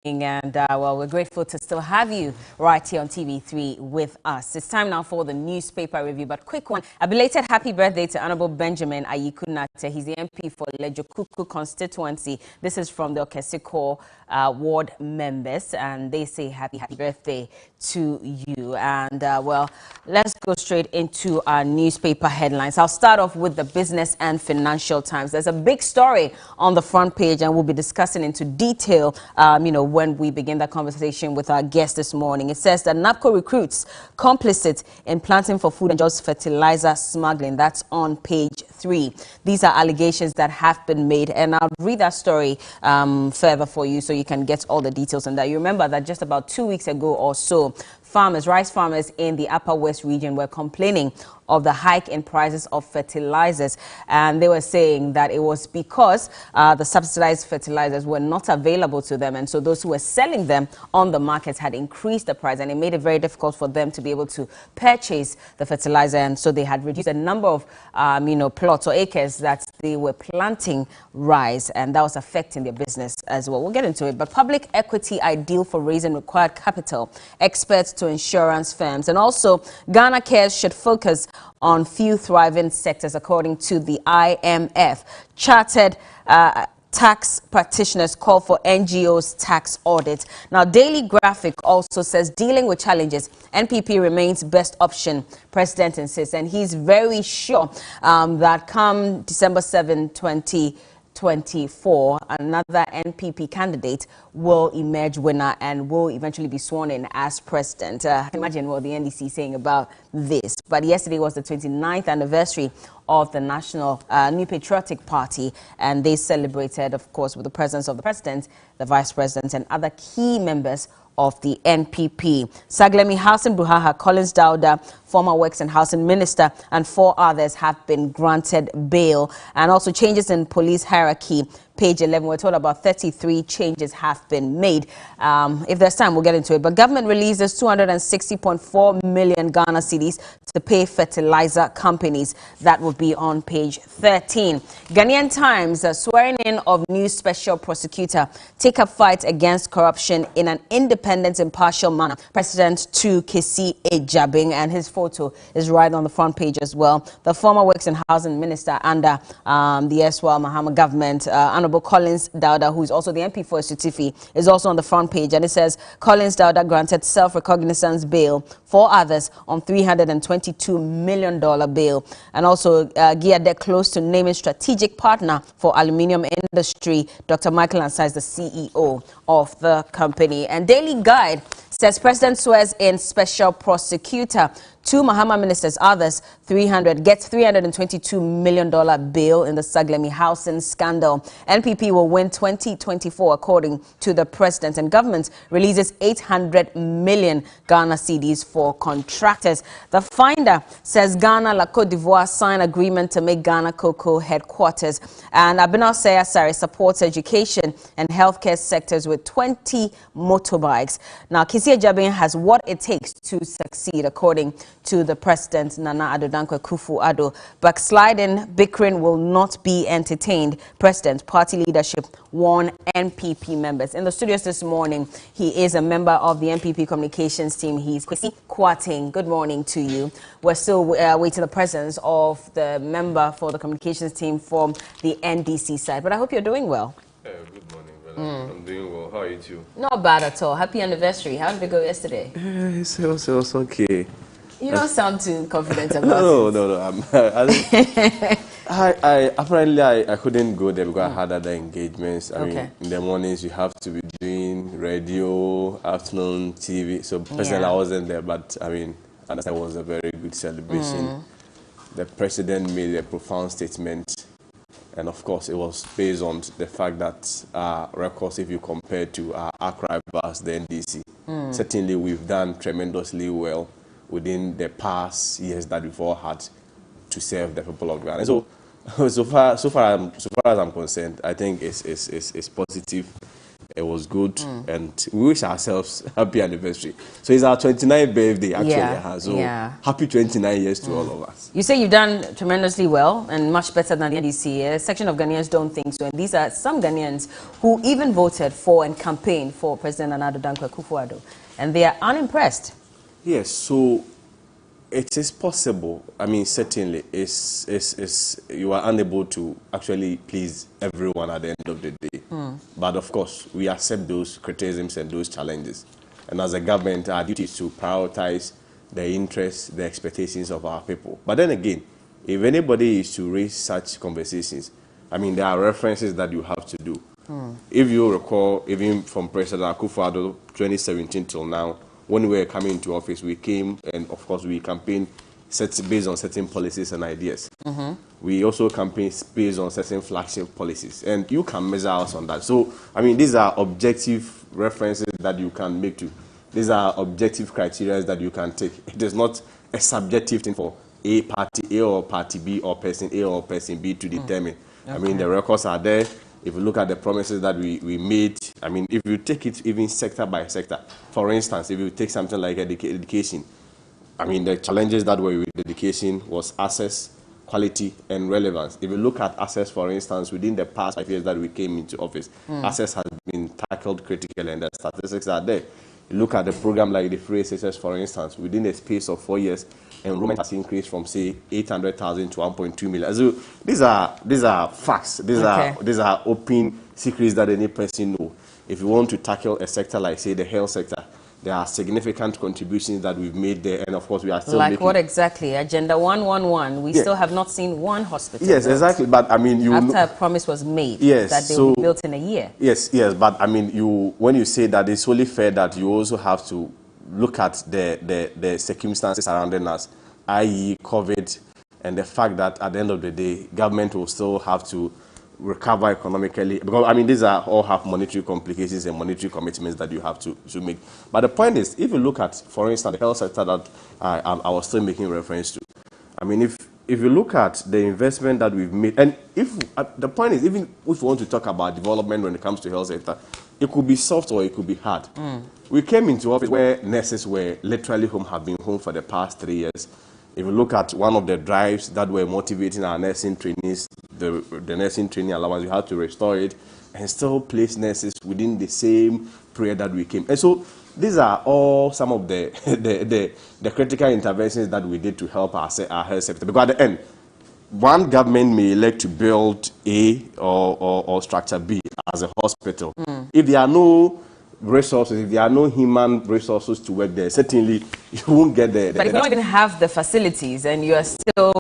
And well, we're grateful to still have you right here on TV3 with us. It's time now for the newspaper review, but quick one. A belated happy birthday to Honorable Benjamin Ayikunate. He's the MP for Lejokuku constituency. This is from the Okesiko ward members, and they say happy birthday to you. And well, let's go straight into our newspaper headlines. I'll start off with the Business and Financial Times. There's a big story on the front page, and we'll be discussing into detail, when we begin that conversation with our guest this morning. It says that NAPCO recruits complicit in planting for food and jobs fertilizer smuggling. That's on page 3. These are allegations that have been made, and I'll read that story further for you so you can get all the details on that. You remember that just about 2 weeks ago or so, rice farmers in the Upper West region were complaining of the hike in prices of fertilizers, and they were saying that it was because the subsidized fertilizers were not available to them, and so those who were selling them on the market had increased the price, and it made it very difficult for them to be able to purchase the fertilizer, and so they had reduced the number of plots or acres that they were planting rice, and that was affecting their business as well. We'll get into it. But public equity ideal for raising required capital, experts to insurance firms, and also Ghana Cares should focus on few thriving sectors, according to the IMF. Chartered tax practitioners call for NGOs tax audit. Now, Daily Graphic also says dealing with challenges, NPP remains best option, President insists, and he's very sure that come December 7, 2024, another NPP candidate will emerge winner and will eventually be sworn in as president. Imagine what the NDC is saying about this. But yesterday was the 29th anniversary of the National New Patriotic Party, and they celebrated, of course, with the presence of the president, the vice president, and other key members of the NPP. Saglemi Hassan Buhaha, Collins Dauda, former Works and Housing Minister, and 4 others have been granted bail. And also changes in police hierarchy. Page 11, we're told about 33 changes have been made. If there's time, we'll get into it. But government releases 260.4 million Ghana cedis to pay fertilizer companies. That will be on page 13. Ghanaian Times, swearing in of new special prosecutor. Take up fight against corruption in an independent, impartial manner. President to Kesi Ejabing, and his photo is right on the front page as well. The former Works and Housing Minister under the erstwhile Mahama government, Honorable Collins Dauda, who is also the MP for Sutifi, is also on the front page, and it says Collins Dauda granted self-recognizance bail, 4 others on $322 million bail, and also geared close to naming strategic partner for aluminium industry. Dr. Michael Ansah is the CEO of the company. And Daily Guide says president swears in special prosecutor. 2 Mahama ministers, others gets $322 million bail in the Saglemi housing scandal. NPP will win 2024, according to the president, and government releases 800 million Ghana cedis for contractors. The Finder says Ghana, La Côte d'Ivoire sign agreement to make Ghana Cocoa headquarters. And Abinal Sayasari supports education and healthcare sectors with 20 motorbikes. Now, Kesi Ejabing has what it takes to succeed, according to the president, Nana Addo Dankwa Akufo-Addo. Backsliding, bickering will not be entertained. President, party leadership warn NPP members. In the studios this morning, he is a member of the NPP communications team. He's Kwesi Kwarteng. Good morning to you. We're still waiting the presence of the member for the communications team from the NDC side, but I hope you're doing well. Good morning, brother. I'm doing well. How are you too? Not bad at all. Happy anniversary. How did it go yesterday? It was okay. You don't sound too confident about it. No. Apparently I couldn't go there because I had other engagements. I mean, in the mornings you have to be doing radio, afternoon TV. So personally I wasn't there, but I mean, that was a very good celebration. The president made a profound statement, and of course it was based on the fact that records, if you compare to our archivers, the NDC, certainly we've done tremendously well within the past years that we've all had to serve the people of Ghana. So far as I'm concerned, I think it's positive. It was good, and we wish ourselves happy anniversary. So it's our 29th birthday, actually. So happy 29 years to all of us. You say you've done tremendously well and much better than the NDC. A section of Ghanaians don't think so, and these are some Ghanaians who even voted for and campaigned for President Nana Addo Dankwa Akufo-Addo, and they are unimpressed. Yes, so it is possible. I mean, certainly, you are unable to actually please everyone at the end of the day. But of course, we accept those criticisms and those challenges. And as a government, our duty is to prioritize the interests, the expectations of our people. But then again, if anybody is to raise such conversations, I mean, there are references that you have to do. If you recall, even from President Akufo-Addo 2017 till now, when we were coming into office, we came and, of course, we campaigned based on certain policies and ideas. We also campaigned based on certain flagship policies. And you can measure us on that. So, I mean, these are objective references that you can make to. These are objective criteria that you can take. It is not a subjective thing for a party A or party B or person A or person B to determine. I mean, the records are there. If you look at the promises that we made, I mean, if you take it even sector by sector, for instance, if you take something like education, I mean, the challenges that were with education was access, quality, and relevance. If you look at access, for instance, within the past 5 years that we came into office, access has been tackled critically, and the statistics are there. You look at the program like the free SSS, for instance, within a space of 4 years, enrollment has increased from, say, 800,000 to 1.2 million. So these are facts. These are open secrets that any person knows. If you want to tackle a sector like, say, the health sector, there are significant contributions that we've made there, and of course we are still like what exactly? Agenda 111. We still have not seen one hospital. Yes, built. Exactly. But I mean, after a promise was made that they will be built in a year. Yes. But I mean, when you say that, it's only fair that you also have to look at the circumstances surrounding us, i.e. COVID, and the fact that at the end of the day, government will still have to recover economically, because I mean these are all have monetary complications and monetary commitments that you have to make. But the point is, if you look at, for instance, the health sector that I was still making reference to, I mean, if you look at the investment that we've made, and if the point is, even if we want to talk about development when it comes to health sector, it could be soft or it could be hard. We came into office where nurses were literally have been home for the past 3 years. If you look at one of the drives that were motivating our nursing trainees, the nursing training allowance, you had to restore it and still place nurses within the same period that we came. And so these are all some of the critical interventions that we did to help our health sector. Because at the end, one government may elect to build A or structure B as a hospital. If there are no resources, if there are no human resources to work there, certainly you won't get there. But if you don't even have the facilities and you are still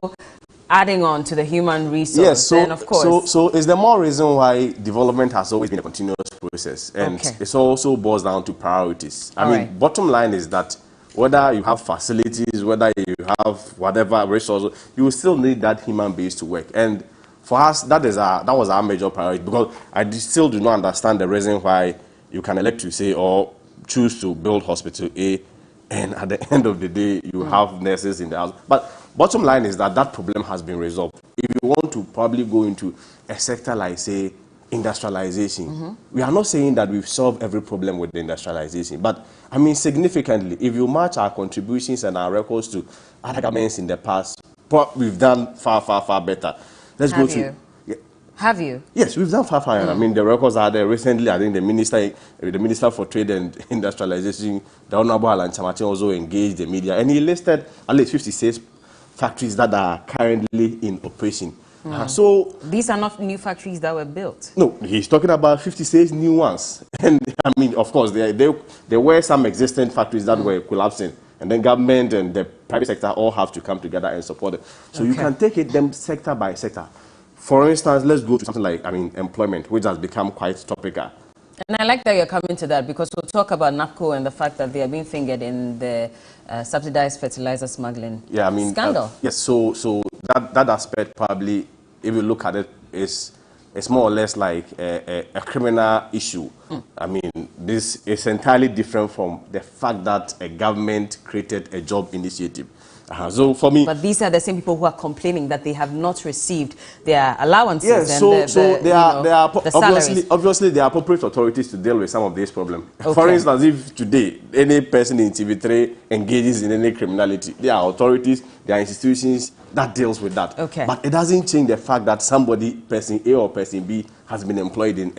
adding on to the human resource, then of course. So it's the more reason why development has always been a continuous process. And it also boils down to priorities. I mean, bottom line is that whether you have facilities, whether you have whatever resources, you will still need that human base to work. And for us, that was our major priority, because I still do not understand the reason why you can elect to say or choose to build hospital A, and at the end of the day, you have nurses in the house. But bottom line is that problem has been resolved. If you want to probably go into a sector like, say, industrialization, we are not saying that we've solved every problem with the industrialization. But, I mean, significantly, if you match our contributions and our records to other governments in the past, we've done far, far, far better. Let's go to... Have you? Yes, we've done far. I mean, the records are there. Recently, I think the Minister for Trade and Industrialization, the Honorable Alan Chamatin, also engaged the media, and he listed at least 56 factories that are currently in operation. So these are not new factories that were built. No, he's talking about 56 new ones. And I mean, of course, there were some existing factories that were collapsing, and then government and the private sector all have to come together and support it. So you can take them sector by sector. For instance, let's go to something like, I mean, employment, which has become quite topical. And I like that you're coming to that, because we'll talk about NAPCO and the fact that they are being fingered in the subsidized fertilizer smuggling scandal. Yes, so that aspect probably, if you look at it, it's more or less like a criminal issue. I mean, this is entirely different from the fact that a government created a job initiative. So for me, but these are the same people who are complaining that they have not received their allowances. Yes, and they are salaries. obviously they are appropriate authorities to deal with some of these problems. Okay. For instance, if today any person in TV3 engages in any criminality, there are authorities, there are institutions that deals with that. Okay. But it doesn't change the fact that somebody, person A or person B, has been employed in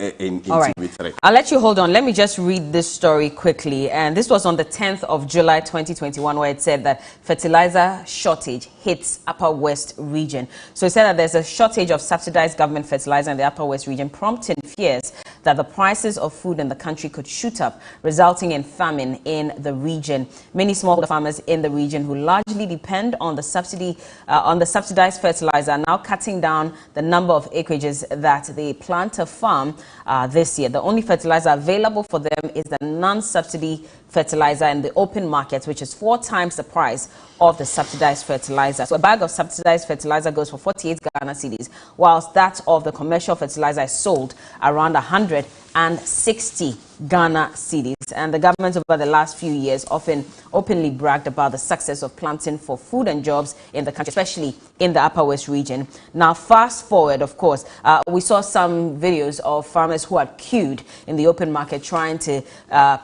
All right. TV3. I'll let you hold on. Let me just read this story quickly. And this was on the 10th of July 2021, where it said that fertilizer shortage hits Upper West region. So it said that there's a shortage of subsidized government fertilizer in the Upper West region, prompting fears that the prices of food in the country could shoot up, resulting in famine in the region. Many smallholder farmers in the region who largely depend on the subsidized fertilizer are now cutting down the number of acreages that they plan to farm this year. The only fertilizer available for them is the non-subsidy fertilizer in the open market, which is 4 times the price of the subsidized fertilizer. So a bag of subsidized fertilizer goes for 48 Ghana cedis, whilst that of the commercial fertilizer is sold around 160 Ghana cedis. And the government over the last few years often openly bragged about the success of planting for food and jobs in the country, especially in the Upper West region. Now, fast forward, of course, we saw some videos of farmers who had queued in the open market trying to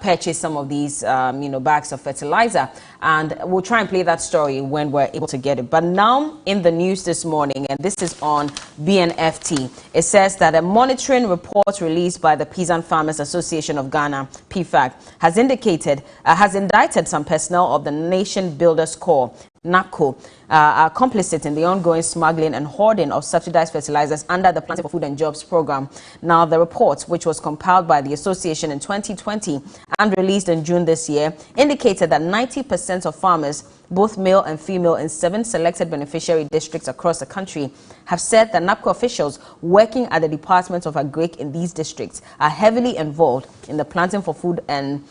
purchase some of these, bags of fertilizer. And we'll try and play that story when we're able to get it. But now in the news this morning, and this is on BNFT, it says that a monitoring report released by the Peasant Farmers Association of Ghana, PFAG, has indicted some personnel of the Nation Builders Corps, NAPCO, are complicit in the ongoing smuggling and hoarding of subsidized fertilizers under the Planting for Food and Jobs program. Now, the report, which was compiled by the association in 2020 and released in June this year, indicated that 90% of farmers, both male and female, in 7 selected beneficiary districts across the country, have said that NAPCO officials working at the Department of Agric in these districts are heavily involved in the Planting for Food and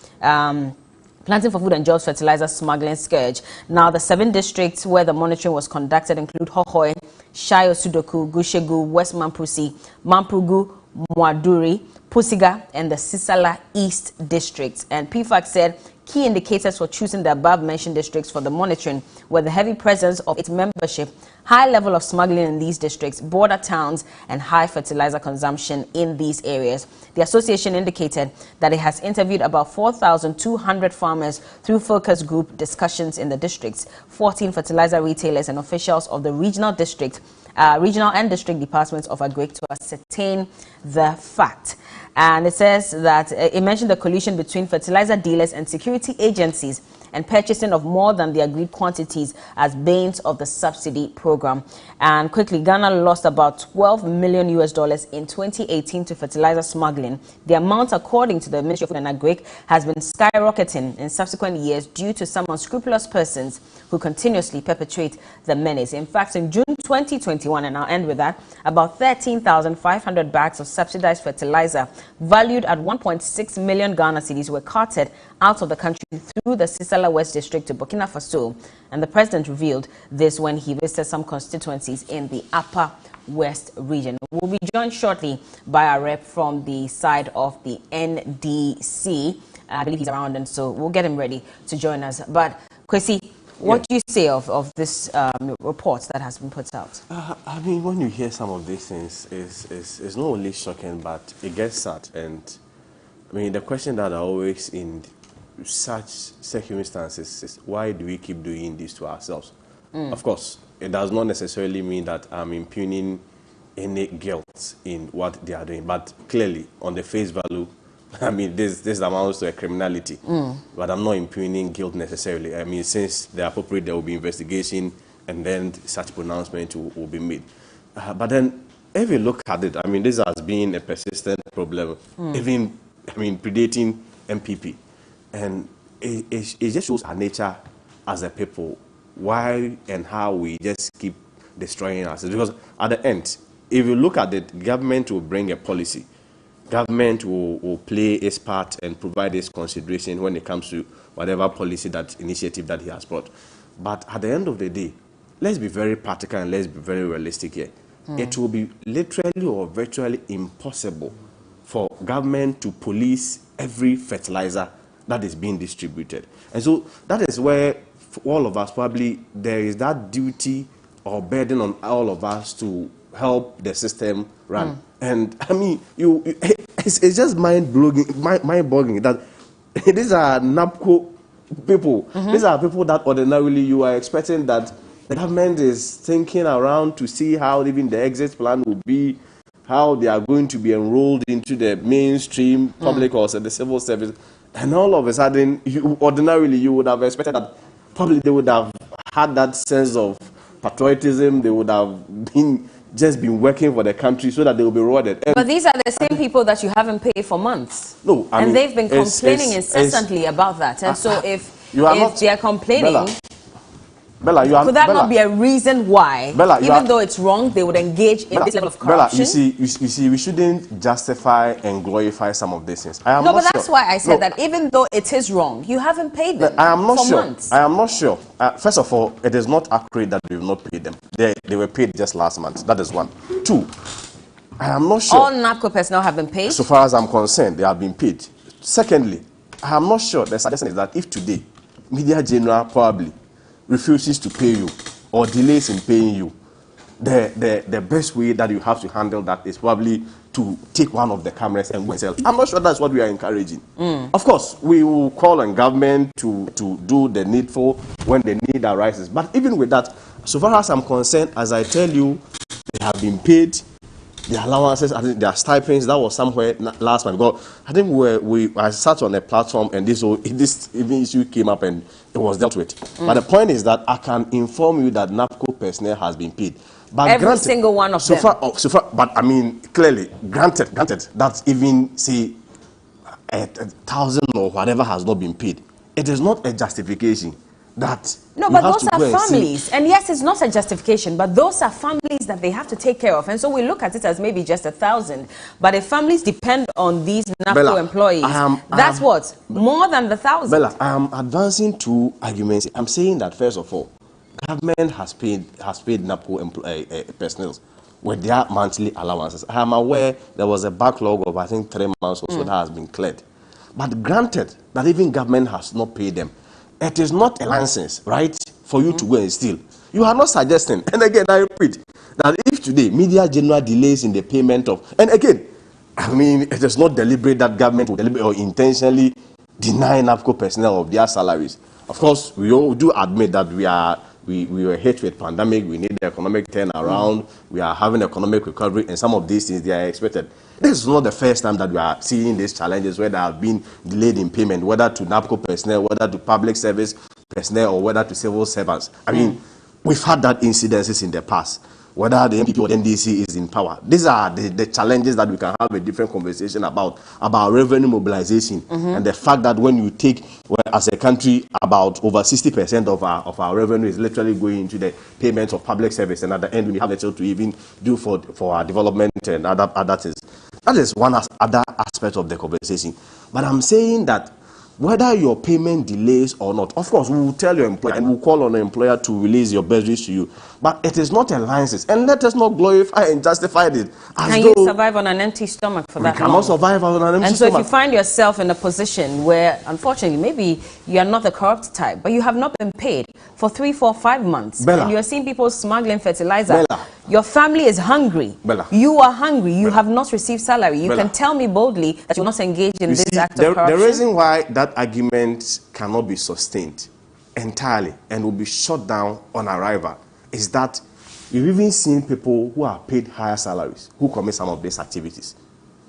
Jobs fertilizer smuggling scourge. Now, the 7 districts where the monitoring was conducted include Hohoe, Shayo Sudoku, Gushegu, West Mampusi, Mampugu, Mwaduri, Pusiga, and the Sisala East districts. And PFAC said key indicators for choosing the above-mentioned districts for the monitoring were the heavy presence of its membership, high level of smuggling in these districts, border towns, and high fertilizer consumption in these areas. The association indicated that it has interviewed about 4,200 farmers through focus group discussions in the districts, 14 fertilizer retailers and officials of the regional and district departments of Agric to ascertain the fact. And it says that it mentioned the collusion between fertilizer dealers and security agencies and purchasing of more than the agreed quantities as banes of the subsidy program. And quickly, Ghana lost about $12 million in 2018 to fertilizer smuggling. The amount, according to the Ministry of Food and Agric, has been skyrocketing in subsequent years due to some unscrupulous persons who continuously perpetrate the menace. In fact, in June 2021, and I'll end with that, about 13,500 bags of subsidized fertilizer valued at 1.6 million Ghana cedis were carted out of the country through the Sisala West District to Burkina Faso. And the president revealed this when he visited some constituencies in the Upper West region. We'll be joined shortly by a rep from the side of the NDC. I believe he's around, and so we'll get him ready to join us. But Kwesi, what do you say of this report that has been put out? I mean, when you hear some of these things, it's not only shocking, but it gets sad. And I mean, the question that I always in such circumstances is, why do we keep doing this to ourselves? Of course, it does not necessarily mean that I'm impugning any guilt in what they are doing, but clearly, on the face value, I mean, this amounts to a criminality, but I'm not impugning guilt necessarily. I mean, since they're appropriate, there will be investigation, and then such pronouncement will be made. But then, if you look at it, I mean, this has been a persistent problem, even, I mean, predating MPP. And it just shows our nature as a people, why and how we just keep destroying ourselves. Because at the end, if you look at it, government will bring a policy. Government will play its part and provide its consideration when it comes to whatever policy, that initiative that he has brought. But at the end of the day, let's be very practical and let's be very realistic here. It will be literally or virtually impossible for government to police every fertilizer that is being distributed. And so that is where for all of us, probably there is that duty or burden on all of us to help the system run. And I mean, it's just mind-boggling that these are NAPCO people. These are people that ordinarily you are expecting that the government is thinking around to see how even the exit plan will be, how they are going to be enrolled into the mainstream public or the civil service. And all of a sudden, ordinarily you would have expected that probably they would have had that sense of patriotism. They would have been working for the country so that they will be rewarded. And but these are the same people that you haven't paid for months. No, I mean, they've been complaining incessantly about that. And so if they are complaining, Bella, could that not be a reason why, Bella, even though it's wrong, they would engage in this level of corruption? Bella, you see, we shouldn't justify and glorify some of these things. No, but that's why I said that even though it is wrong, you haven't paid them months. I am not sure. First of all, it is not accurate that we have not paid them. They were paid just last month. That is one. Two, I am not sure. All NAPCO personnel have been paid? So far as I'm concerned, they have been paid. Secondly, I am not sure. The suggestion is that if today, Media General probably refuses to pay you or delays in paying you, the best way that you have to handle that is probably to take one of the cameras and go and sell. I'm not sure that's what we are encouraging. Of course, we will call on government to do the needful when the need arises. But even with that, so far as I'm concerned, as I tell you, they have been paid. The allowances, I think their stipends, that was somewhere last month. Because I think I sat on a platform and this even issue came up and it was dealt with. But the point is that I can inform you that NAPCO personnel has been paid. But every single one of them. So far, but I mean, clearly, granted, that even say 1,000 or whatever has not been paid. It is not a justification. No, but those are families. And yes, it's not a justification, but those are families that they have to take care of. And so we look at it as maybe just 1,000. But if families depend on these NAPCO employees, that's what? More than the 1,000. Bella, I am advancing two arguments. I'm saying that, first of all, government has paid NAPCO personnel with their monthly allowances. I am aware there was a backlog of, I think, 3 months or so that has been cleared. But granted that even government has not paid them, it is not a license, right, for you to go and steal. You are not suggesting, and again, I repeat, that if today Media General delays in the payment of, and again, I mean, it is not deliberate that government will deliberately or intentionally deny NAPCO personnel of their salaries. Of course, we all do admit that we were hit with pandemic, we need the economic turnaround, we are having economic recovery, and some of these things they are expected. This is not the first time that we are seeing these challenges where there have been delayed in payment, whether to NAPCO personnel, whether to public service personnel, or whether to civil servants. I mean, we've had that incidences in the past, whether the MPP or NDC is in power. These are the challenges that we can have a different conversation about revenue mobilization and the fact that when you take, as a country, about over 60% of our revenue is literally going into the payments of public service, and at the end we have little to even do for our development and other things. That is one other aspect of the conversation. But I'm saying that whether your payment delays or not, of course, we will tell your employer and we'll call on the employer to release your bursaries to you. But it is not a license. And let us not glorify and justify it. Can you survive on an empty stomach for that long? We cannot survive on an empty stomach. And so if you find yourself in a position where, unfortunately, maybe you are not the corrupt type, but you have not been paid for 3, 4, 5 months, Bella, and you are seeing people smuggling fertilizer, Bella, your family is hungry. Bella, you are hungry. You Bella, have not received salary. You Bella, can tell me boldly that you will not engage in this act of corruption. The reason why that argument cannot be sustained entirely and will be shut down on arrival is that you've even seen people who are paid higher salaries who commit some of these activities.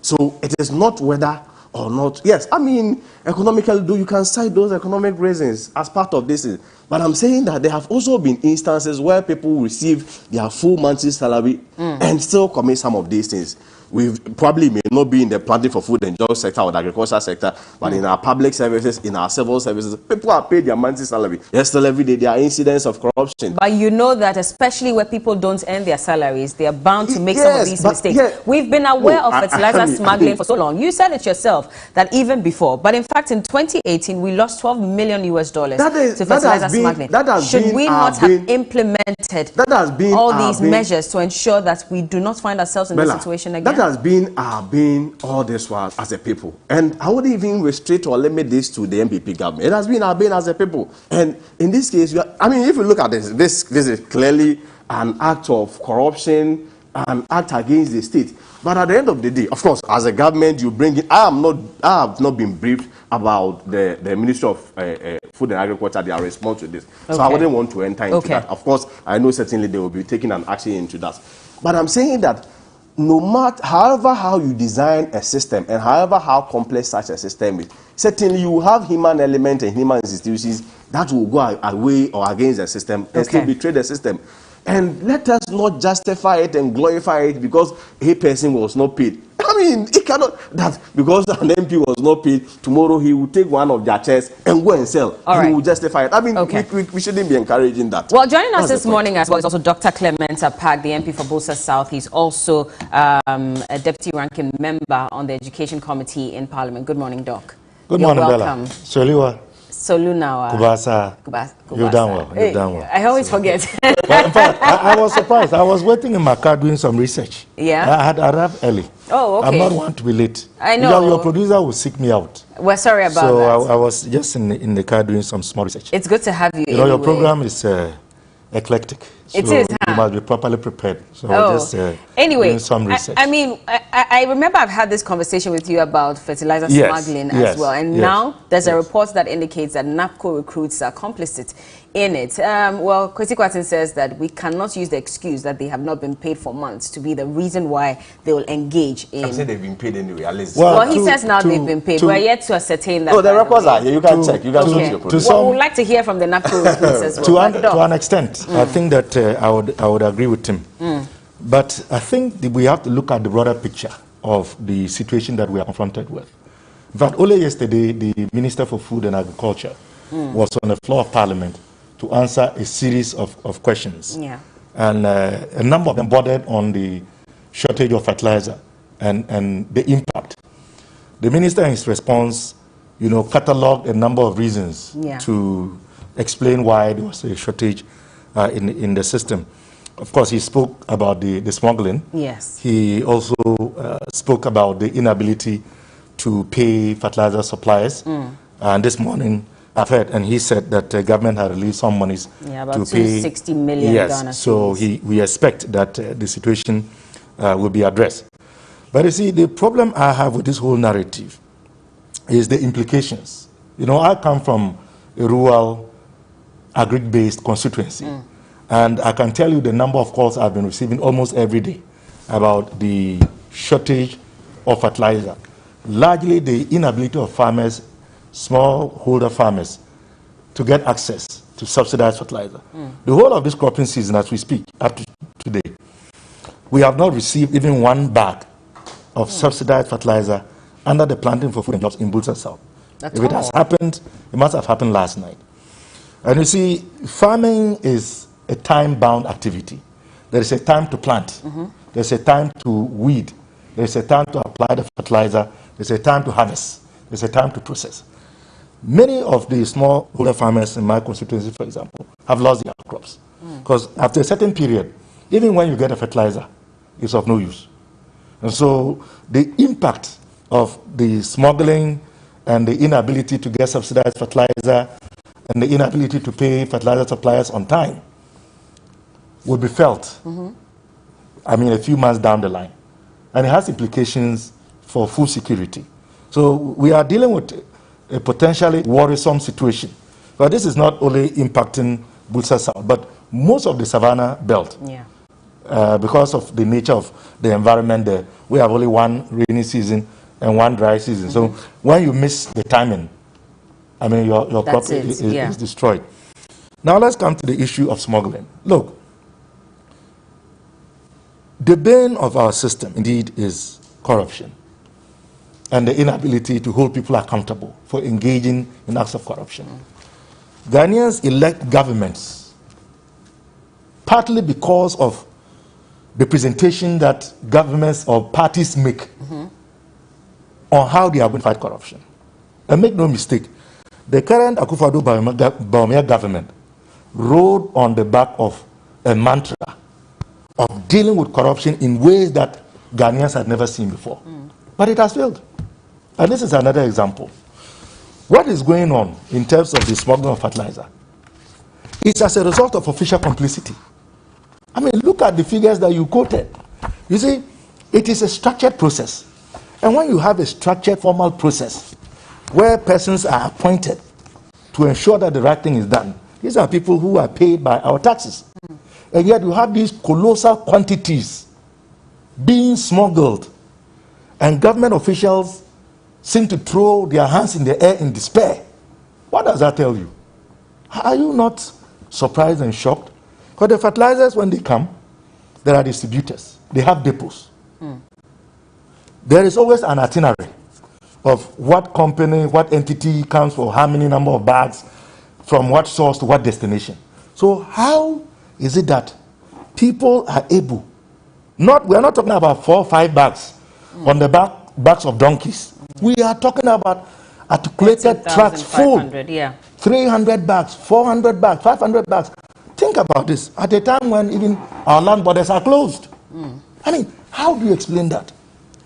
So it is not whether or not, yes, I mean, economically, you can cite those economic reasons as part of this. But I'm saying that there have also been instances where people receive their full monthly salary and still commit some of these things. We probably may not be in the planting for food and job sector or the agricultural sector, but in our public services, in our civil services, people are paid their monthly salary. Yes, still every day there are incidents of corruption. But you know that especially where people don't earn their salaries, they are bound to make some of these mistakes. Yeah. We've been aware of fertilizer smuggling for so long. You said it yourself that even before. But in fact, in 2018, we lost $12 million to fertilizer smuggling. Should we not have implemented all these measures to ensure that we do not find ourselves in this situation again? has been our bane all this while as a people. And I wouldn't even restrict or limit this to the MPP government. It has been our bane as a people. And in this case, if you look at this is clearly an act of corruption, an act against the state. But at the end of the day, of course, as a government, you bring in. I have not been briefed about the Ministry of Food and Agriculture, their response to this. Okay. So I wouldn't want to enter into that. Of course, I know certainly they will be taking an action into that. But I'm saying that no matter, however how you design a system and however how complex such a system is, certainly you have human element and human institutions that will go away or against the system and still betray the system. And let us not justify it and glorify it because a person was not paid. I mean, it cannot, that because an MP was not paid, tomorrow he will take one of their chairs and go and sell. He will justify it. I mean, we shouldn't be encouraging that. Well, joining us this morning as well is also Dr. Clement Apag, the MP for Busa South. He's also a deputy ranking member on the Education Committee in Parliament. Good morning, Doc. Good morning, welcome. Bella. Solunawa. Kubasa. You've done well. You've done well. I always forget. Well, in fact, I was surprised. I was waiting in my car doing some research. Yeah. I had arrived early. Oh, okay. I'm not one to be late. I know. Your producer will seek me out. We're sorry about that. So I was just in the car doing some small research. It's good to have you. You know, your program is eclectic. So it is, huh? You must be properly prepared. So just anyway, doing some research. I mean, I remember I've had this conversation with you about fertilizer smuggling as well. And now there's a report that indicates that NAPCO recruits are complicit in it. Well, Kwesi Kwarteng says that we cannot use the excuse that they have not been paid for months to be the reason why they will engage in. I'm saying they've been paid anyway, at least. Well, he says now they've been paid. We're yet to ascertain that. Oh, the records are here. You can check. You can check your product. Well, we'd like to hear from the NAPCO recruits as well. To an extent, I think that I would agree with him. But I think we have to look at the broader picture of the situation that we are confronted with. In fact, only yesterday, the Minister for Food and Agriculture was on the floor of Parliament to answer a series of questions. Yeah. And a number of them bordered on the shortage of fertilizer and the impact. The minister in his response, cataloged a number of reasons to explain why there was a shortage in the system. Of course, he spoke about the smuggling. Yes. He also spoke about the inability to pay fertilizer suppliers. And this morning, I've heard, and he said that the government had released some monies to pay $60 million. Yes, so we expect that the situation will be addressed. But you see, the problem I have with this whole narrative is the implications. I come from a rural, agric-based constituency, and I can tell you the number of calls I've been receiving almost every day about the shortage of fertilizer. Largely the inability of farmers, smallholder farmers, to get access to subsidized fertilizer. The whole of this cropping season, as we speak, up to today, we have not received even one bag of subsidized fertilizer under the Planting for Food and Jobs in Busa South. If it has happened, it must have happened last night. And you see, farming is a time-bound activity. There is a time to plant. There's a time to weed. There's a time to apply the fertilizer. There's a time to harvest. There's a time to process. Many of the smallholder farmers in my constituency, for example, have lost their crops. Because after a certain period, even when you get a fertilizer, it's of no use. And so the impact of the smuggling and the inability to get subsidized fertilizer and the inability to pay fertilizer suppliers on time will be felt, a few months down the line. And it has implications for food security. So we are dealing with a potentially worrisome situation. But this is not only impacting Busa South, but most of the Savannah belt. Because of the nature of the environment there, we have only one rainy season and one dry season. So when you miss the timing, your crop is destroyed. Now let's come to the issue of smuggling. Look, the bane of our system, indeed, is corruption and the inability to hold people accountable for engaging in acts of corruption. Ghanaians elect governments partly because of the presentation that governments or parties make on how they are going to fight corruption. And make no mistake, the current Akufo-Addo government rode on the back of a mantra of dealing with corruption in ways that Ghanaians had never seen before. But it has failed. And this is another example. What is going on in terms of the smuggling of fertilizer? It's as a result of official complicity. I mean, look at the figures that you quoted. You see, it is a structured process. And when you have a structured, formal process where persons are appointed to ensure that the right thing is done, these are people who are paid by our taxes. And yet you have these colossal quantities being smuggled, and government officials seem to throw their hands in the air in despair. What does that tell you? Are you not surprised and shocked? Because the fertilizers, when they come, there are distributors. They have depots. There is always an itinerary of what company, what entity comes for how many number of bags, from what source to what destination. So how is it that people are able, we're not talking about 4 or 5 bags on the backs of donkeys. We are talking about articulated trucks full, 300 bags, 400 bags, 500 bags. Think about this, at a time when even our land borders are closed. I mean, how do you explain that?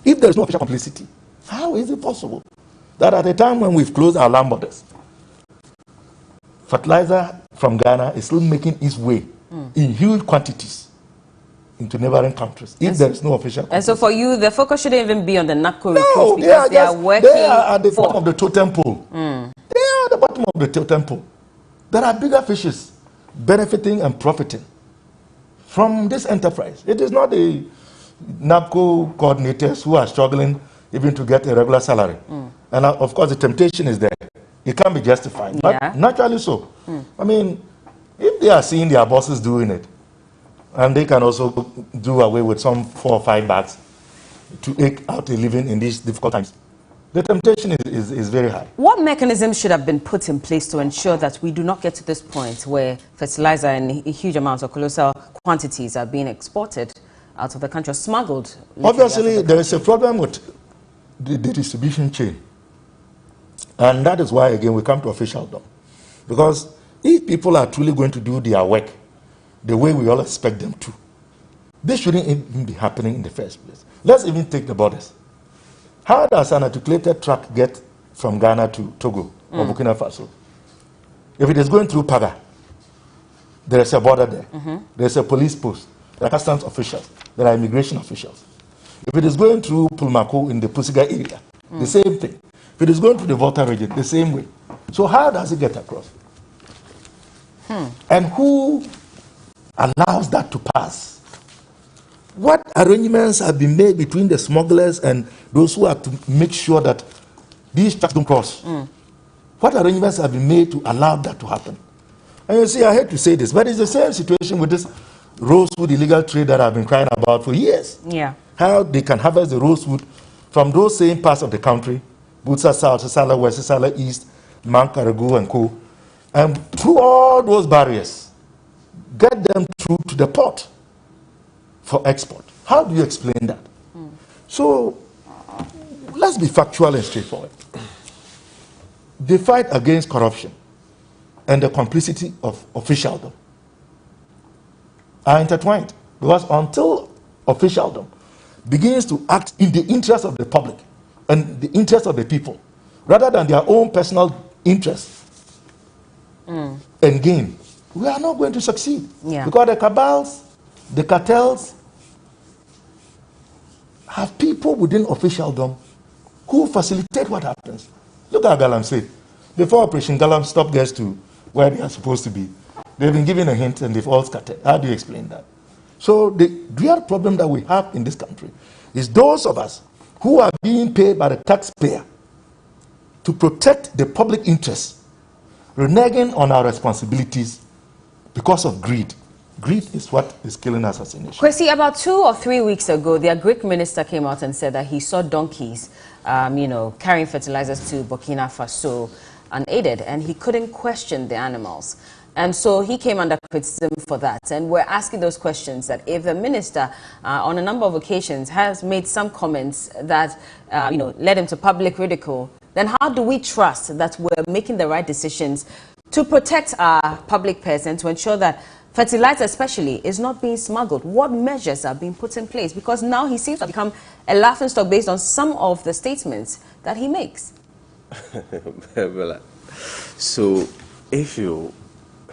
If there is no official complicity, how is it possible that at a time when we've closed our land borders, fertilizer from Ghana is still making its way in huge quantities into neighboring countries, if there is no official complicity? And so for you, the focus shouldn't even be on the NAPCO recruits, No, because they are working. They are at the bottom of the totem pole. They are at the bottom of the totem pole. There are bigger fishes benefiting and profiting from this enterprise. It is not the NAPCO coordinators who are struggling even to get a regular salary. And of course, the temptation is there. It can be justified, but naturally so. I mean, if they are seeing their bosses doing it, and they can also do away with some 4 or 5 bags to eke out a living in these difficult times, the temptation is very high. What mechanisms should have been put in place to ensure that we do not get to this point where fertilizer in huge amounts or colossal quantities are being exported out of the country or smuggled? Obviously, there is a problem with the distribution chain. And that is why, again, we come to officialdom. Because if people are truly going to do their work the way we all expect them to, this shouldn't even be happening in the first place. Let's even take the borders. How does an articulated truck get from Ghana to Togo or Burkina Faso? If it is going through Paga, there is a border there. There is a police post. There are customs officials. There are immigration officials. If it is going through Pulmako in the Pusiga area, the same thing. If it is going through the Volta region, the same way. So how does it get across? And who allows that to pass? What arrangements have been made between the smugglers and those who have to make sure that these trucks don't cross? What arrangements have been made to allow that to happen? And you see, I hate to say this, but it's the same situation with this rosewood illegal trade that I've been crying about for years. How they can harvest the rosewood from those same parts of the country, Butsa South, Sisala West, Sisala East, Mankaragu and Co. And through all those barriers, get them through to the port for export. How do you explain that? So let's be factual and straightforward. The fight against corruption and the complicity of officialdom are intertwined, because until officialdom begins to act in the interest of the public and the interest of the people, rather than their own personal interests and gain, we are not going to succeed. Because the cabals, the cartels, have people within officialdom who facilitate what happens. Look at Galamsey. Before Operation Galamstop gets to where they are supposed to be, they've been given a hint and they've all scattered. How do you explain that? So the real problem that we have in this country is those of us who are being paid by the taxpayer to protect the public interest, reneging on our responsibilities because of greed. Greed is what is killing us as a nation. Kwesi, about 2 or 3 weeks ago, the Greek minister came out and said that he saw donkeys, carrying fertilizers to Burkina Faso unaided, and he couldn't question the animals. And so he came under criticism for that. And we're asking those questions that if the minister, on a number of occasions, has made some comments that, led him to public ridicule, then how do we trust that we're making the right decisions to protect our public purse and to ensure that fertilizer especially is not being smuggled? What measures are being put in place? Because now he seems to have become a laughingstock based on some of the statements that he makes. So, if you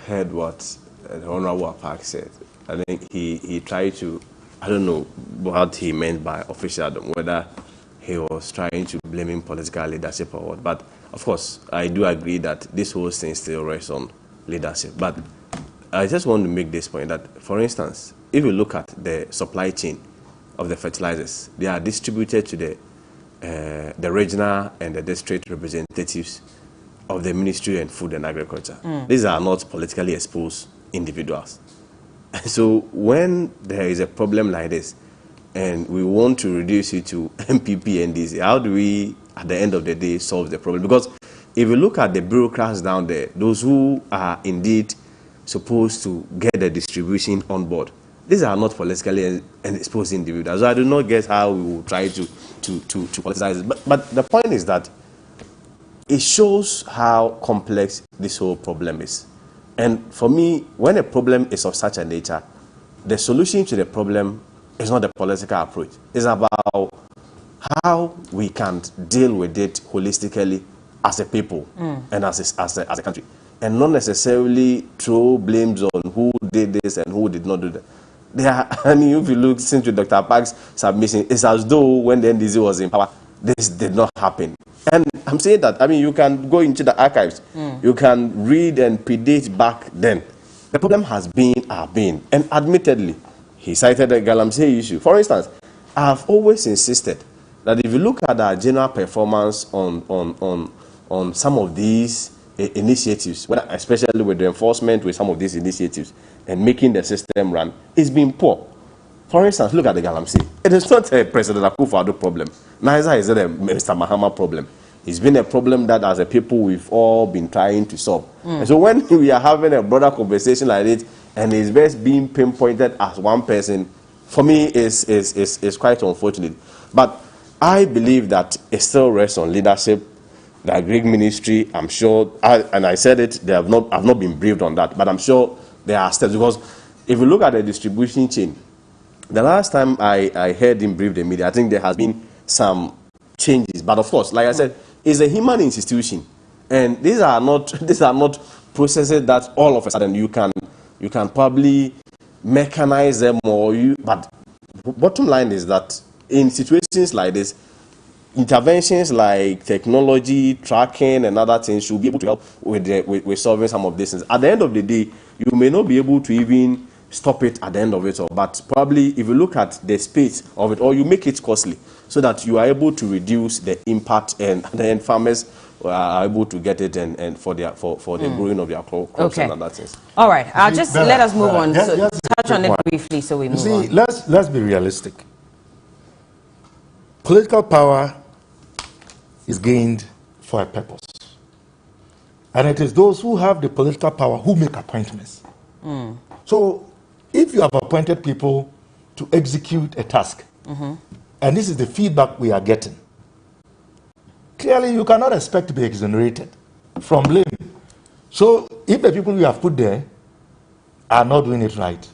heard what the Honorable Park said, I think he tried to, I don't know what he meant by officialdom, whether he was trying to blame him political leadership or what. But, of course, I do agree that this whole thing still rests on leadership. But I just want to make this point that, for instance, if you look at the supply chain of the fertilizers, they are distributed to the regional and the district representatives of the Ministry of Food and Agriculture. These are not politically exposed individuals. So when there is a problem like this and we want to reduce it to MPP and DC, how do we, at the end of the day, solve the problem? Because if you look at the bureaucrats down there, those who are indeed supposed to get the distribution on board, these are not politically exposed individuals. So I do not guess how we will try to politicize it. But the point is that it shows how complex this whole problem is. And for me, when a problem is of such a nature, the solution to the problem is not the political approach. It's about how we can deal with it holistically as a people and as a country. And not necessarily throw blames on who did this and who did not do that. I mean, if you look since Dr. Park's submission, it's as though when the NDC was in power, this did not happen. And I'm saying that, I mean, you can go into the archives, you can read and predate back then. The problem has been our being. And admittedly, he cited the Galamsey issue. For instance, I've always insisted that if you look at our general performance on some of these initiatives, especially with the enforcement with some of these initiatives and making the system run, it's been poor. For instance, look at the Galamsey. It is not a President Akufo-Addo problem. Neither is it a Mr. Mahama problem. It's been a problem that as a people we've all been trying to solve. And so when we are having a broader conversation like this and it's best being pinpointed as one person, for me is quite unfortunate. But I believe that it still rests on leadership. The Agri Ministry, I'm sure, and I said it, I've not been briefed on that, but I'm sure there are steps. Because if you look at the distribution chain, the last time I heard him brief the media, I think there has been some changes. But of course, like I said, it's a human institution, and these are not processes that all of a sudden you can probably mechanize them But bottom line is that in situations like this, interventions like technology, tracking, and other things should be able to help with solving some of these things. At the end of the day, you may not be able to even stop it at the end of it all, but probably if you look at the space of it, or you make it costly so that you are able to reduce the impact, and then farmers are able to get it and for the growing of their crops and other things. All right, let us move on. So touch on it briefly so we move on. Let's be realistic. Political power is gained for a purpose. And it is those who have the political power who make appointments. So if you have appointed people to execute a task, and this is the feedback we are getting, clearly you cannot expect to be exonerated from blame. So if the people you have put there are not doing it right,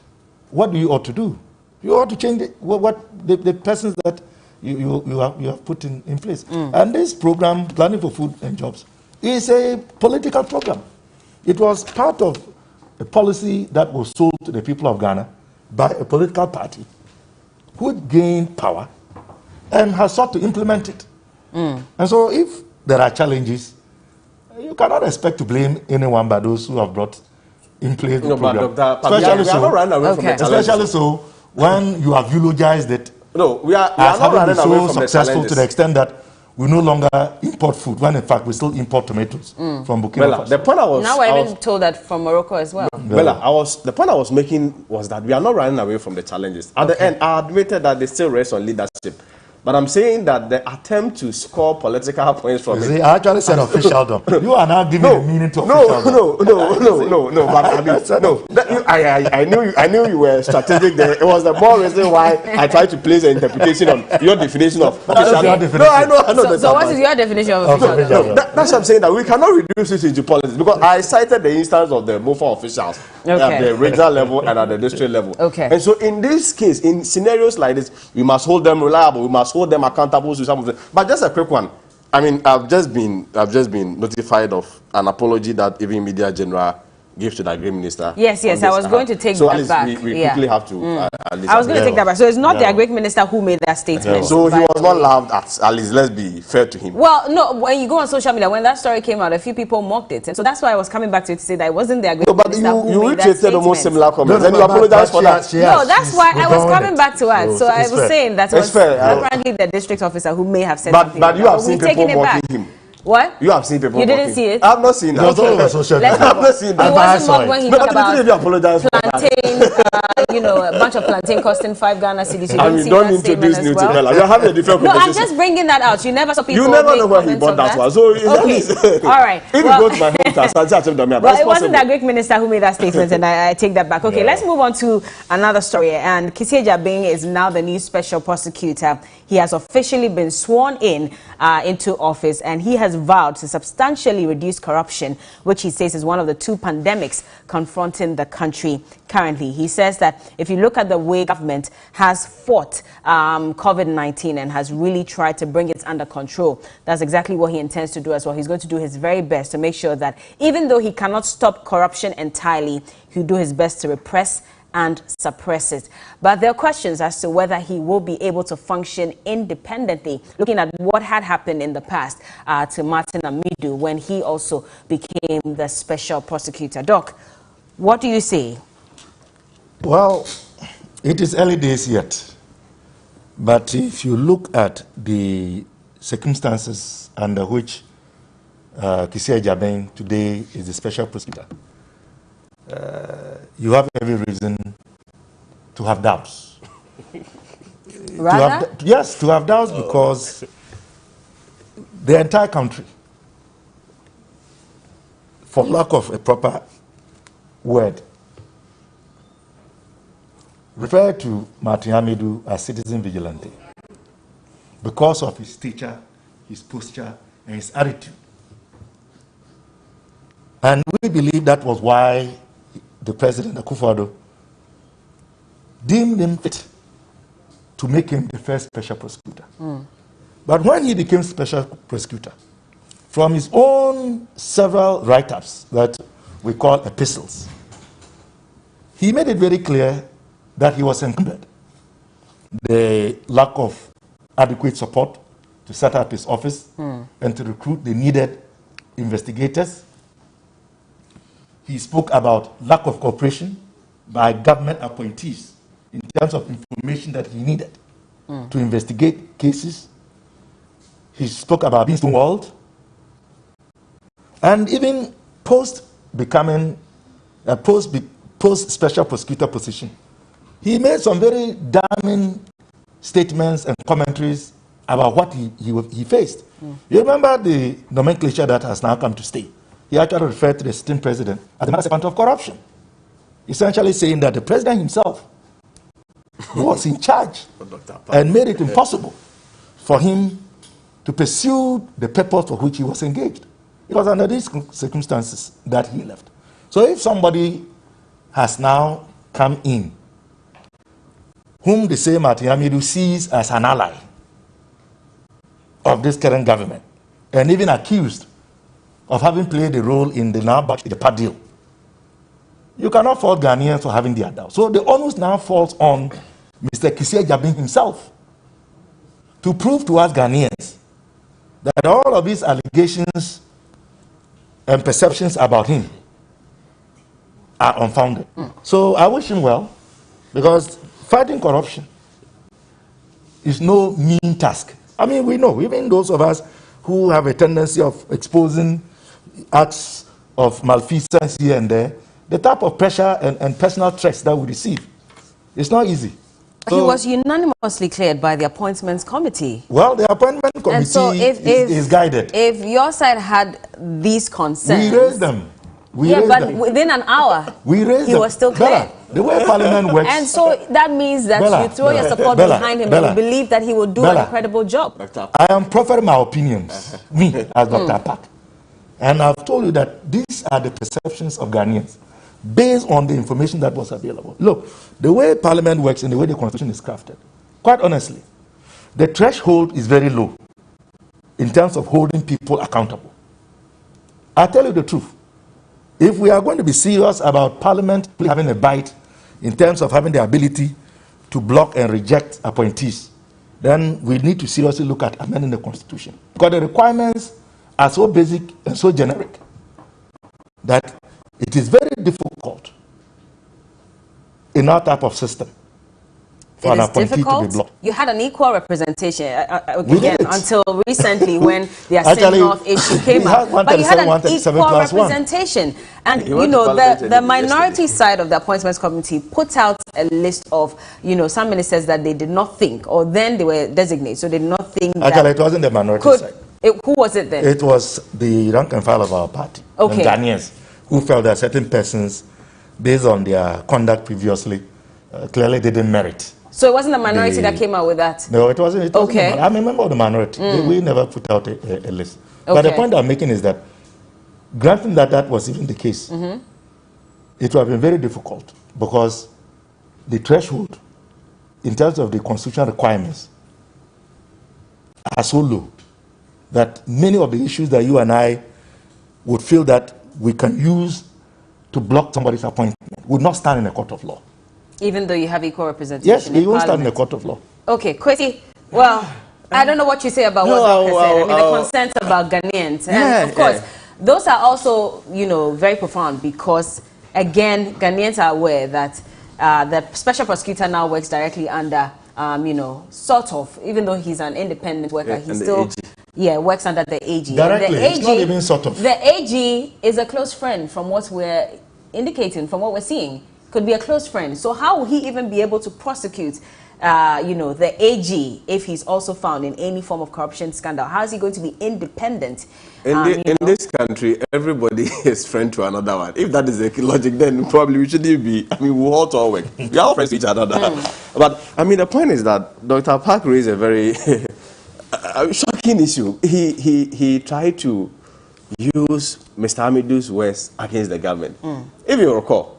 what do you ought to do? You ought to change the persons that you have put in place. And this program, Planning for Food and Jobs, is a political program. It was part of a policy that was sold to the people of Ghana by a political party who gained power and has sought to implement it. And so if there are challenges, you cannot expect to blame anyone but those who have brought in place the program. Especially so when you have eulogized it. No, we are not running away from the challenges. To the extent that we no longer import food, when in fact we still import tomatoes from Burkina Faso. The point now we're even told that from Morocco as well. The point I was making was that we are not running away from the challenges. At the end, I admitted that they still rest on leadership. But I'm saying that the attempt to score political points from it. I actually said officialdom. You are now giving a meaning to officialdom. No. But I mean, no. I knew you were strategic there. It was the more reason why I tried to place an interpretation on your definition of officialdom. No, I know. So what is your definition of officialdom? No, that's what I'm saying, that we cannot reduce it into politics, because I cited the instance of the MOFA officials at the regional level and at the district level. Okay. And so in this case, in scenarios like this, we must hold them reliable. We must hold them accountable to some of them. But just a quick one. I mean, I've just been notified of an apology that even Media General gave to the Agri Minister. Yes, I was going to take that back. So we quickly have to. At least I was going to take that back. So it's not the Agri Minister who made that statement. So he was not loved. At least let's be fair to him. Well, no. When you go on social media, when that story came out, a few people mocked it, and so that's why I was coming back to it to say that it wasn't the Agri Minister who made that statement. You almost similar comments, and you apologize for that. No, that's why I was coming back to us. So I was saying that it was apparently the district officer who may have said something. But you have seen people mocking him. What? You have seen people. You didn't see it? I've not seen it. I've not seen that. He wasn't mocked when he talked about plantain, a bunch of plantain costing 5 Ghana cedis. I mean, don't introduce new to hell. You're having a different conversation. No, I'm just bringing that out. You never saw people. You never know where he bought that one. So okay. All right. If you go to my hometown, well, it wasn't the Greek minister who made that statement, and I take that back. Okay, let's move on to another story. And Kissie Jabing is now the new special prosecutor. He has officially been sworn into office, and he has vowed to substantially reduce corruption, which he says is one of the 2 pandemics confronting the country currently. He says that if you look at the way government has fought COVID-19 and has really tried to bring it under control, that's exactly what he intends to do as well. He's going to do his very best to make sure that even though he cannot stop corruption entirely, he'll do his best to repress and suppress it. But there are questions as to whether he will be able to function independently, looking at what had happened in the past to Martin Amidu when he also became the special prosecutor. Doc, what do you say? Well, it is early days yet. But if you look at the circumstances under which Kissie Jabing today is the special prosecutor, you have every reason to have doubts. To have doubts because the entire country, for lack of a proper word, refer to Martin Amidu as citizen vigilante because of his stature, his posture, and his attitude. And we believe that was why the President, Akufo-Addo, deemed him fit to make him the first special prosecutor. But when he became special prosecutor, from his own several write-ups that we call epistles, he made it very clear that he was encumbered. The lack of adequate support to set up his office and to recruit the needed investigators. He spoke about lack of cooperation by government appointees in terms of information that he needed to investigate cases. He spoke about being stonewalled. And even post becoming a post special prosecutor position, he made some very damning statements and commentaries about what he faced. You remember the nomenclature that has now come to stay. He actually referred to the sitting president as the master account of corruption, essentially saying that the president himself was in charge and made it impossible for him to pursue the purpose for which he was engaged. It was under these circumstances that he left. So if somebody has now come in, whom the same Martin Amidu sees as an ally of this current government, and even accused of having played a role in the part deal, you cannot fault Ghanaians for having their doubts. So the onus now falls on Mr. Kissie Jabing himself to prove to us Ghanaians that all of these allegations and perceptions about him are unfounded. So I wish him well, because fighting corruption is no mean task. I mean, we know, even those of us who have a tendency of exposing acts of malfeasance here and there, the type of pressure and personal threats that we receive, it's not easy. He was unanimously cleared by the appointments committee. Well, the appointment committee so is guided. If your side had these concerns... We raised them. But within an hour, he was still cleared. The way Parliament works... And so that means that you throw your support behind him and you believe that he will do an incredible job. I am proffering my opinions, me as Dr. Park. And I've told you that these are the perceptions of Ghanaians based on the information that was available. Look, the way Parliament works and the way the Constitution is crafted, quite honestly, the threshold is very low in terms of holding people accountable. I'll tell you the truth. If we are going to be serious about Parliament having a bite in terms of having the ability to block and reject appointees, then we need to seriously look at amending the Constitution. Because the requirements are so basic and so generic that it is very difficult in our type of system for an appointee to be blocked. You had an equal representation again until recently when the send-off issue came up. But you had an equal representation. And, you know, the minority side of the appointments committee put out a list of, you know, some ministers that they did not think, or then they were designated, so they did not think Actually, it wasn't the minority side. Who was it then? It was the rank and file of our party. Okay. The Ghanaians, who felt that certain persons, based on their conduct previously, clearly didn't merit. So it wasn't the minority that came out with that? No, it wasn't. Okay. I'm a member of the minority. We never put out a list. Okay. But the point I'm making is that, granting that that was even the case, it would have been very difficult because the threshold, in terms of the constitutional requirements, are so low that many of the issues that you and I would feel that we can use to block somebody's appointment would not stand in a court of law. Even though you have equal representation? Yes, it won't stand in a court of law. Okay, Kwesi, well, I don't know what you say about what Dr. said. I mean, the concerns about Ghanaians. And of course, those are also, you know, very profound because, again, Ghanaians are aware that the special prosecutor now works directly under, you know, sort of, even though he's an independent worker, he still works under the AG. Directly, the AG, it's not even sort of. The AG is a close friend from what we're indicating, from what we're seeing. Could be a close friend. So how will he even be able to prosecute, you know, the AG if he's also found in any form of corruption scandal? How is he going to be independent? In this country, everybody is friend to another one. If that is the logic, then probably we shouldn't be. I mean, we all to all work. We are all friends to each other. But I mean, the point is that Dr. Park raised a very shocking issue. He tried to use Mr. Amidu's words against the government. If you recall,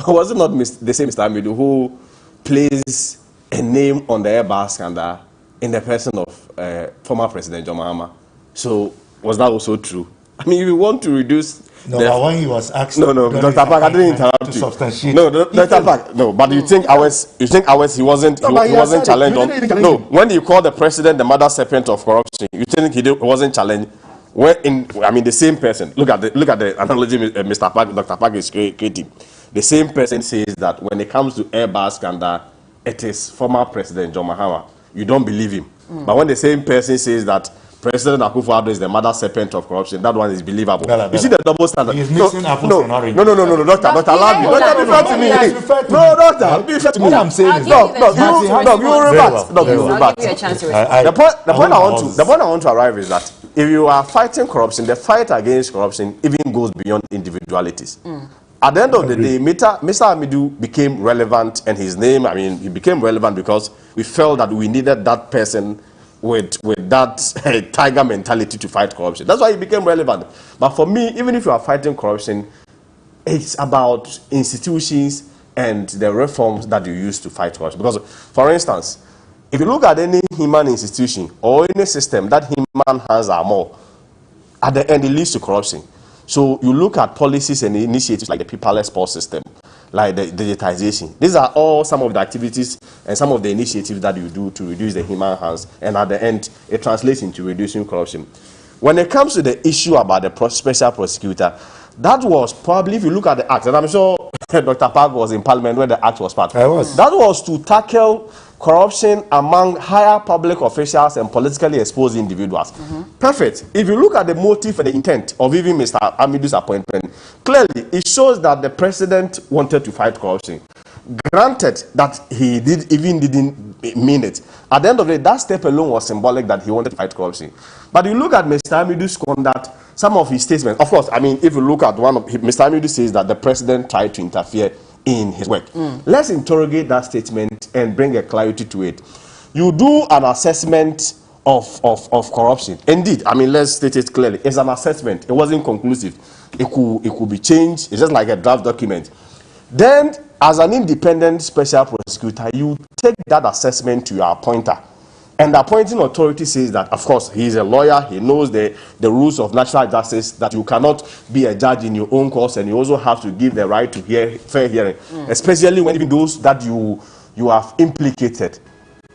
was it not the same Mr. Amidu who placed a name on the airbag scandal in the person of former President John Mahama? So was that also true? I mean, if you want to reduce... No, but when he was asked... No, Dr. Park, I didn't interrupt you. No, Dr. Park, no, but you think he wasn't challenged on... No, when you call the president the mother serpent of corruption, you think he wasn't challenged? I mean, the same person, look at the analogy Mr. Park, Dr. Park is creating. The same person says that when it comes to airbag scandal, it is former President John Mahama. You don't believe him. But when the same person says that President Akufo-Addo is the mother serpent of corruption, that one is believable. You see the double standard. He's mixing apples and oranges. No, doctor, allow me. Doctor, be fair to me. No, doctor, be fair to me. What I'm saying is, you reverse. The point I want to arrive is that if you are fighting corruption, the fight against corruption even goes beyond individualities. At the end of the day, Mr. Amidu became relevant, and his name, I mean, he became relevant because we felt that we needed that person with that tiger mentality to fight corruption. That's why he became relevant. But for me, even if you are fighting corruption, it's about institutions and the reforms that you use to fight corruption. Because, for instance, if you look at any human institution or any system that human hands are more, at the end it leads to corruption. So you look at policies and initiatives like the paperless post system, like the digitization. These are all some of the activities and some of the initiatives that you do to reduce the human hands, and at the end, it translates into reducing corruption. When it comes to the issue about the special prosecutor, that was probably, if you look at the act, and I'm sure Dr. Park was in Parliament when the act was passed. I was. That was to tackle corruption among higher public officials and politically exposed individuals. Perfect. If you look at the motive and the intent of even Mr. Amidu's appointment, clearly it shows that the president wanted to fight corruption. Granted that he didn't mean it. At the end of the day, that step alone was symbolic that he wanted to fight corruption. But you look at Mr. Hamidu's conduct, some of his statements. Of course, I mean, if you look at one of Mr. Hamidu says that the president tried to interfere in his work. Let's interrogate that statement and bring a clarity to it. You do an assessment of corruption. Indeed, I mean, let's state it clearly. It's an assessment. It wasn't conclusive. It could be changed. It's just like a draft document. Then, as an independent special prosecutor, you take that assessment to your appointer. And the appointing authority says that, of course, he is a lawyer. He knows the rules of natural justice, that you cannot be a judge in your own cause, and you also have to give the right to fair hearing, especially when even those that you have implicated.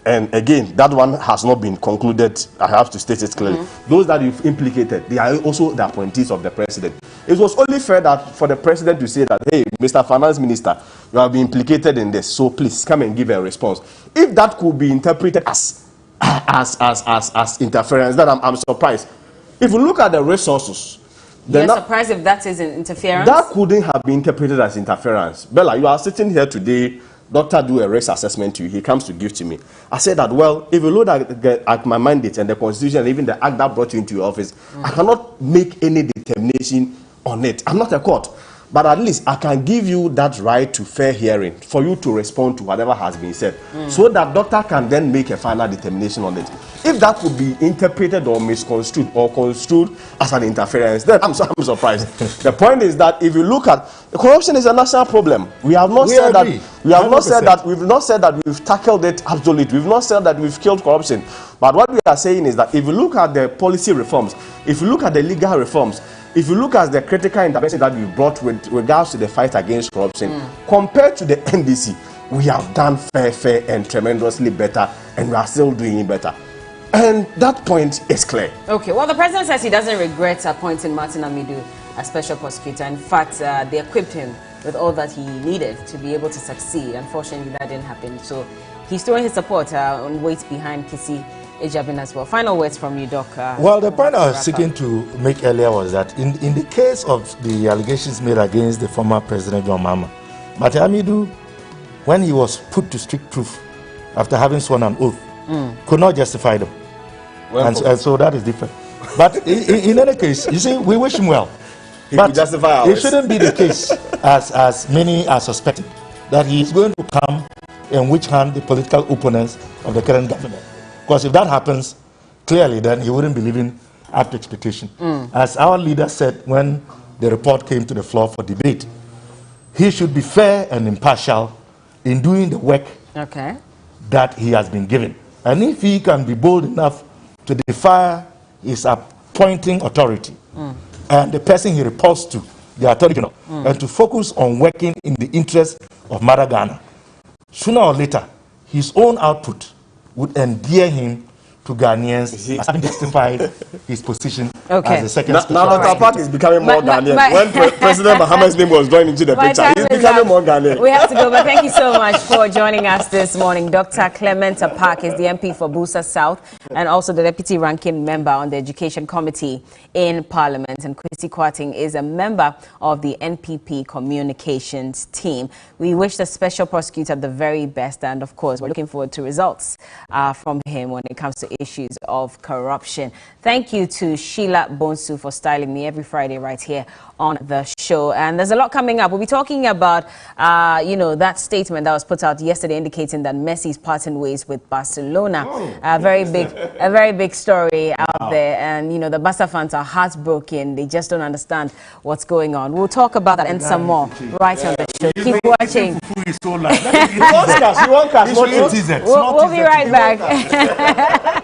And again, that one has not been concluded. I have to state it clearly. Those that you've implicated, they are also the appointees of the president. It was only fair that for the president to say that, hey, Mr. Finance Minister, you have been implicated in this, so please come and give a response. If that could be interpreted as interference, then I'm surprised. If you look at the resources, you're surprised if that is an interference? That couldn't have been interpreted as interference. Bella, you are sitting here today. Doctor do a risk assessment to you. He comes to give to me. I said that, well, if you look at my mandate and the constitution and even the act that brought you into your office, I cannot make any determination on it. I'm not a court. But at least I can give you that right to fair hearing for you to respond to whatever has been said, so that doctor can then make a final determination on it. If that could be interpreted or misconstrued or construed as an interference, then I'm surprised. The point is that if you look at corruption is a national problem. We have not said that. We have not said that. We've not said that we've tackled it absolutely. We've not said that we've killed corruption. But what we are saying is that if you look at the policy reforms, if you look at the legal reforms, if you look at the critical intervention that we brought with regards to the fight against corruption, compared to the NDC, we have done fair and tremendously better, and we are still doing it better. And that point is clear. Okay, well, the president says he doesn't regret appointing Martin Hamidu as special prosecutor. In fact, they equipped him with all that he needed to be able to succeed. Unfortunately, that didn't happen. So he's throwing his support on weight behind Kissy Ejabin as well. Final words from you, Doc. Well, the point I was seeking to make earlier was that in the case of the allegations made against the former President John Mahama, Martin Hamidu, when he was put to strict proof after having sworn an oath, could not justify them. Well, and so that is different. But in any case, you see, we wish him well. But it shouldn't be the case, as many are suspecting, that he is going to come and witch hunt the political opponents of the current government. Because if that happens, clearly then he wouldn't be living up to expectation. As our leader said when the report came to the floor for debate, he should be fair and impartial in doing the work that he has been given. And if he can be bold enough to defy his appointing authority and the person he reports to, the attorney general, and to focus on working in the interest of Mother Ghana, sooner or later, his own output would endear him to Ghanaians as having justified his position as the second special Now Dr. Park is becoming more Ghanaian. When President Mahama's name was joined into the picture, he's becoming more Ghanaian. We have to go, but thank you so much for joining us this morning. Dr. Clement Park is the MP for Busa South and also the Deputy Ranking Member on the Education Committee in Parliament. And Kwesi Kwarteng is a member of the NPP Communications team. We wish the Special Prosecutor the very best, and of course, we're looking forward to results from him when it comes to issues of corruption. Thank you to Sheila Bonsu for styling me every Friday right here on the show. And there's a lot coming up. We'll be talking about, that statement that was put out yesterday indicating that Messi's parting ways with Barcelona. A very big story out there. And, the Barca fans are heartbroken. They just don't understand what's going on. We'll talk about that and some more right on the show. Keep watching. We'll be right back.